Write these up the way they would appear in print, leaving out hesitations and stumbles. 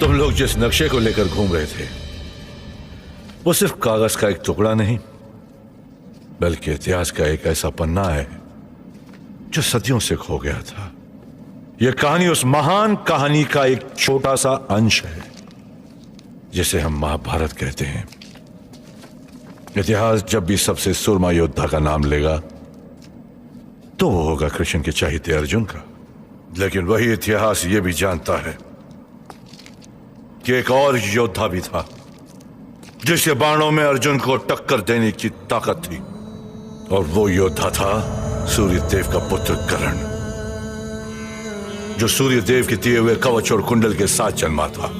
तुम लोग जिस नक्शे को लेकर घूम रहे थे वो सिर्फ कागज का एक टुकड़ा नहीं बल्कि इतिहास का एक ऐसा पन्ना है जो सदियों से खो गया था। यह कहानी उस महान कहानी का एक छोटा सा अंश है जिसे हम महाभारत कहते हैं। इतिहास जब भी सबसे सुरमा योद्धा का नाम लेगा तो वो होगा कृष्ण के चहेते अर्जुन का। लेकिन वही इतिहास ये भी जानता है कि एक और योद्धा भी था जिसके बाणों में अर्जुन को टक्कर देने की ताकत थी, और वो योद्धा था सूर्यदेव का पुत्र कर्ण, जो सूर्यदेव के दिए हुए कवच और कुंडल के साथ जन्मा था।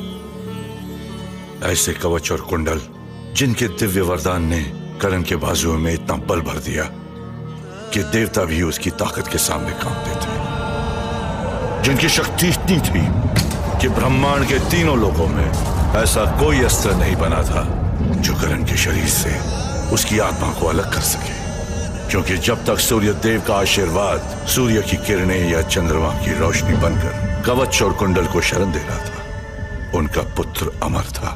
ऐसे कवच और कुंडल जिनके दिव्य वरदान ने कर्ण के बाजुओं में इतना बल भर दिया कि देवता भी उसकी ताकत के सामने कांपते थे, जिनकी शक्ति इतनी थी कि ब्रह्मांड के तीनों लोकों में ऐसा कोई अस्त्र नहीं बना था जो कर्ण के शरीर से उसकी आत्मा को अलग कर सके। क्योंकि जब तक सूर्य देव का आशीर्वाद सूर्य की किरणें या चंद्रमा की रोशनी बनकर कवच और कुंडल को शरण दे रहा था, उनका पुत्र अमर था।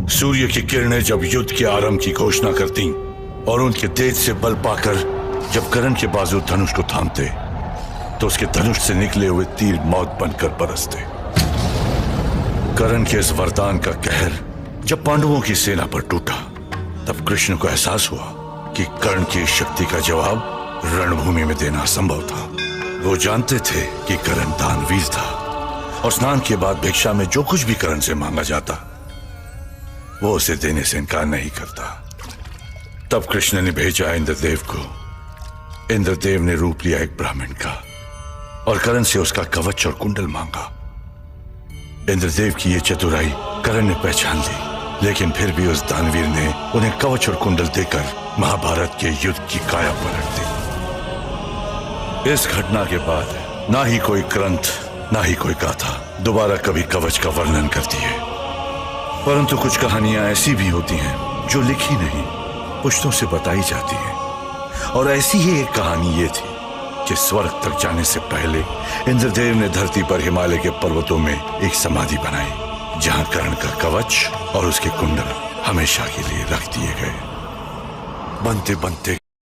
सूर्य की किरणें जब युद्ध के आरंभ की घोषणा करती और उनके तेज से बल पाकर जब कर्ण के बाजू धनुष को थामते तो उसके धनुष से निकले हुए तीर मौत बनकर बरसते। कर्ण के इस वरदान का कहर जब पांडवों की सेना पर टूटा तब कृष्ण को एहसास हुआ कि कर्ण की शक्ति का जवाब रणभूमि में देना असंभव था। वो जानते थे कि कर्ण दानवीर था और स्नान के बाद भिक्षा में जो कुछ भी कर्ण से मांगा जाता वो उसे देने से इनकार नहीं करता। तब कृष्ण ने भेजा इंद्रदेव को। इंद्रदेव ने रूप लिया एक ब्राह्मण का और कर्ण से उसका कवच और कुंडल मांगा। इंद्रदेव की यह चतुराई कर्ण ने पहचान ली, लेकिन फिर भी उस दानवीर ने उन्हें कवच और कुंडल देकर महाभारत के युद्ध की काया पलट दी। इस घटना के बाद ना ही कोई ग्रंथ ना ही कोई गाथा दोबारा कभी कवच का वर्णन करती है, परंतु कुछ कहानियां ऐसी भी होती हैं जो लिखी नहीं पुश्तों से बताई जाती हैं। और ऐसी ही एक कहानी ये थी कि स्वर्ग तक जाने से पहले इंद्रदेव ने धरती पर हिमालय के पर्वतों में एक समाधि बनाई जहां कर्ण का कवच और उसके कुंडल हमेशा के लिए रख दिए गए। बनते बनते